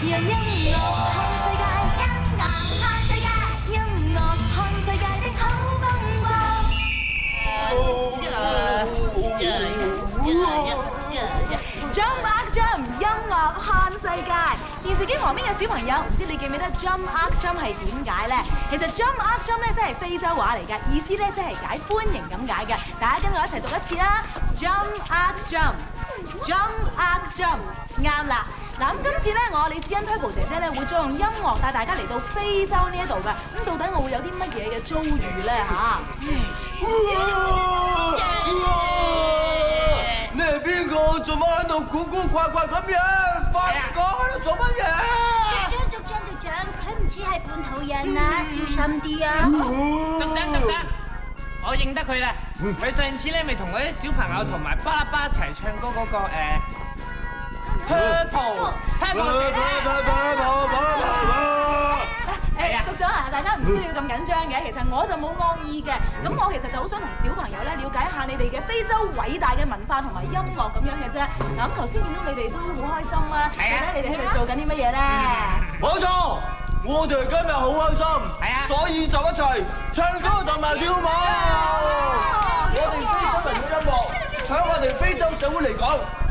讓音樂看世界，音樂看世界，音樂看世界的好風光。Jump Up Jump， 音樂看世界。電視機旁邊嘅小朋友，唔知你記唔記得 Jump Up Jump 係點解咧？其實 Jump Up Jump 咧，真係非洲話嚟嘅，意思咧即係解歡迎咁解嘅。大家跟我一齊讀一次啦 ！Jump Up Jump，Jump Up Jump， 啱啦。嗱咁今次咧，我李智恩 Purple 姐姐咧會再用音樂帶大家嚟到非洲呢一度㗎。咁到底我會有啲乜嘢嘅遭遇咧嚇？你係邊個？做乜喺度古古怪怪咁樣？快講喺度做乜嘢？族長，佢唔似係本土人啊，小心啲啊！得，我認得佢啦。佢上次咧咪同嗰啲小朋友同埋巴拉巴一齊唱歌嗰個Purple 族長啊，大家唔需要咁緊張嘅，其實我就冇惡意嘅。咁我其實就好想同小朋友咧了解一下你哋嘅非洲偉大嘅文化同埋音樂咁樣嘅啫。嗱咁頭先見到你哋都好開心啊，到底你哋喺度做緊啲乜嘢咧？冇錯，我哋今日好開心，所以就一齊唱歌同埋跳舞。我哋非洲人嘅音樂喺我哋非洲社會嚟講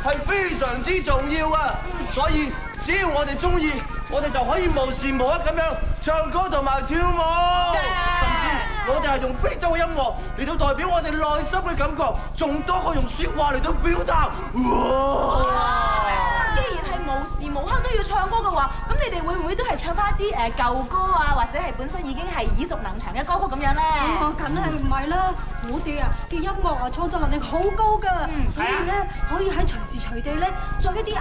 係非常之重要啊，所以只要我哋中意，我哋就可以無時無刻咁樣唱歌同埋跳舞，甚至我哋係用非洲嘅音樂嚟到代表我哋內心嘅感覺，仲多過用説話嚟到表達。既然係無時無刻都要唱歌嘅話，咁你哋會唔會都係唱翻啲舊歌啊，或者係本身已經係耳熟能詳嘅歌曲咁樣咧？梗係唔係啦！我哋啊嘅音樂啊創作能力好高㗎，所以咧可以喺隨時隨地咧作一啲啱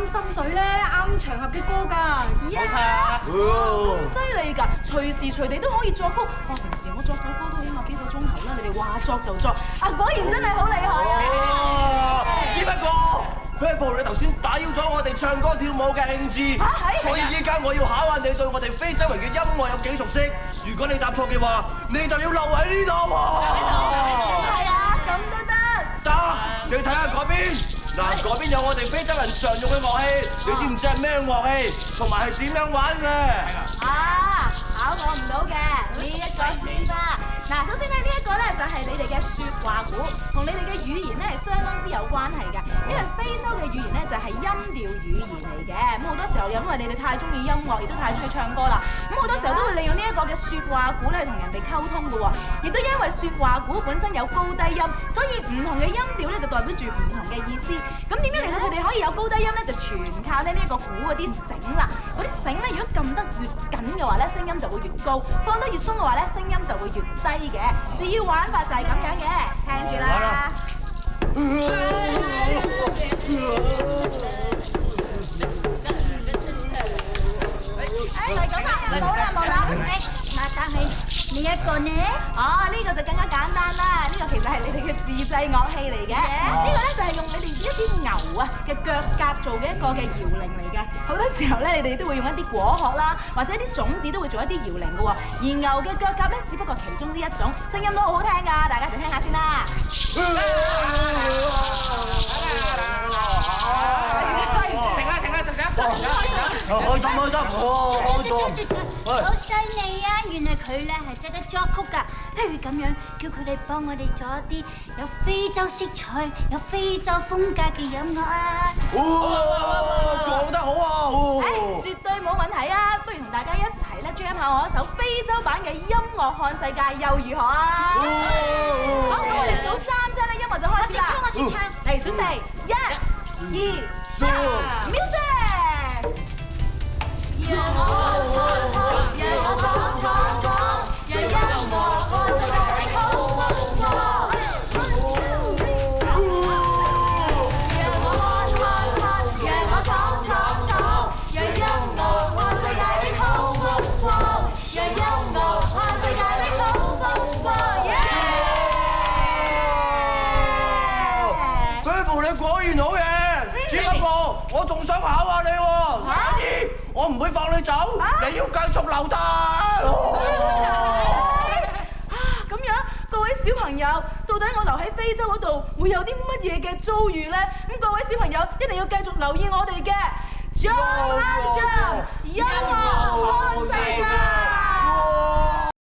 心水咧、啱場合嘅歌㗎。冇錯，咁犀利㗎！隨時隨地都可以作曲。哇！平時我作首歌都起碼幾個鐘頭啦，你哋話作就作，果然真係好厲害啊！只不過Purple，你頭先打擾咗我哋唱歌跳舞嘅興致，所以依家我要考下你對我哋非洲人嘅音樂有幾熟悉。如果你答錯嘅話，你就要留喺呢度喎。係啊，咁都得。得，你睇下嗰邊，嗱嗰邊有我哋非洲人常用嘅樂器，你知唔知係咩樂器，同埋係點樣玩嘅？考我唔到嘅呢一個先啦。嗱，首先咧呢一個咧就係你哋嘅説話鼓，同你哋嘅語言咧係相當之有關係嘅。因為非洲嘅語言咧就係音調語言嚟嘅。咁好多時候因為你哋太中意音樂，亦都太中意唱歌啦。咁好多時候都會利用呢一個嘅説話鼓咧同人哋溝通嘅喎。亦都因為説話鼓本身有高低音，所以唔同嘅音調咧就代表住唔同嘅意思。咁點樣令到佢哋可以有高低音咧？就全靠咧呢一個鼓嗰啲繩啦。嗰啲繩咧如果撳得越緊嘅話咧，聲音就會越高；放得越鬆嘅話咧，聲音就會越低嘅。至於玩法就係咁樣嘅，聽住啦。係咁啦，冇啦。但係呢一個呢？呢個就更加簡單啦。呢個其實係你哋嘅自製樂器嚟嘅。呢個咧就係用你哋一啲牛嘅腳甲做嘅一個嘅搖鈴嚟嘅。好多時候咧，你哋都會用一啲果殼啦，或者一啲種子都會做一啲搖鈴嘅喎。而牛嘅腳甲咧，只不過其中之一種，聲音都好好聽㗎。大家一齊聽下先啦。開心，好犀利啊！原來佢咧係識得作曲㗎。不如咁樣，叫佢哋幫我哋做一啲有非洲色彩、有非洲風格嘅音樂啊！講得好啊！絕對冇問題啊！不如同大家一齊咧 jam 下我一首非洲版嘅音樂看世界又如何啊？好，咁我哋數3聲咧，音樂就開始啦！我先唱，嚟準備1、2、3 ，music！ 讓我闖，讓音樂看世界好風光。讓我闖，讓音樂看世界好風光。讓音樂看世界好風光。Purple，你果然好嘢，只不過我仲想考下你喎。我唔會放你走，你要繼續留低。咁樣各位小朋友，到底我留喺非洲嗰度會有啲乜嘢嘅遭遇呢？咁各位小朋友一定要繼續留意我哋嘅 Jump 音樂。